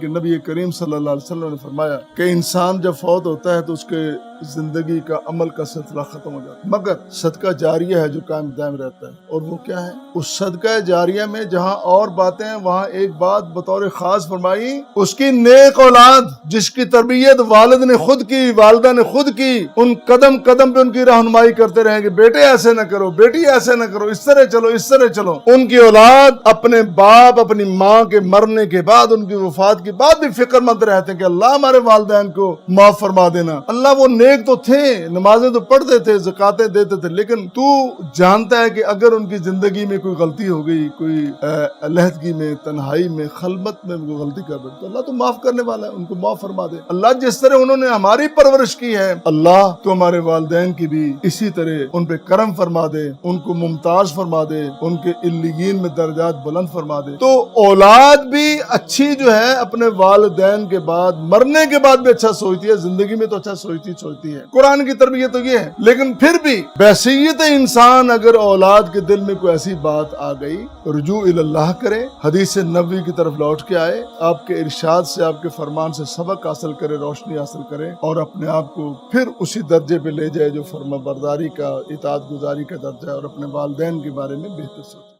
کہ نبی کریم صلی اللہ علیہ وسلم نے فرمایا کہ انسان جب فوت ہوتا ہے تو اس کے زندگی کا عمل کا سلسلہ ختم ہو جاتا ہے، مگر صدقہ جاریہ ہے جو قائم دائم رہتا ہے۔ اور وہ کیا ہے؟ اس صدقہ جاریہ میں جہاں اور باتیں ہیں وہاں ایک بات بطور خاص فرمائی، اس کی نیک اولاد جس کی تربیت والد نے خود کی، والدہ نے خود کی، ان قدم قدم پہ ان کی رہنمائی کرتے رہیں کہ بیٹے ایسے نہ کرو، بیٹی ایسے نہ کرو، اس طرح چلو، اس طرح چلو۔ ان کی اولاد اپنے باپ اپنی ماں کے مرنے کے بعد، ان کی وفات کے بعد بھی فکر مند رہتے ہیں کہ اللہ ہمارے والدین کو معاف فرما دینا۔ اللہ وہ نیک تو تھے، نمازیں تو پڑھتے تھے، زکاتیں دیتے تھے، لیکن تو جانتا ہے کہ اگر ان کی زندگی میں کوئی غلطی ہو گئی، کوئی علیحدگی میں، تنہائی میں، خلوت میں کوئی غلطی کر بیٹھے تو اللہ تو معاف کرنے والا ہے، ان کو معاف فرما دے۔ اللہ جس طرح انہوں نے ہماری پرورش کی ہے، اللہ تو ہمارے والدین کی بھی اسی طرح ان پہ کرم فرما دے، ان کو ممتاز فرما دے، ان کے علیین میں درجات بلند فرما دے۔ تو اولاد بھی اچھی جو ہے اپنے والدین کے بعد، مرنے کے بعد بھی اچھا سوچتی ہے، زندگی میں تو اچھا سوچتی ہے۔ قرآن کی تربیت تو یہ ہے، لیکن پھر بھی بحیثیت انسان اگر اولاد کے دل میں کوئی ایسی بات آ گئی، رجوع اللہ کرے، حدیث نبوی کی طرف لوٹ کے آئے، آپ کے ارشاد سے، آپ کے فرمان سے سبق حاصل کرے، روشنی حاصل کرے، اور اپنے آپ کو پھر اسی درجے پہ لے جائے جو فرما برداری کا، اطاعت گزاری کا درجہ ہے، اور اپنے والدین کے بارے میں بہتر سوچے۔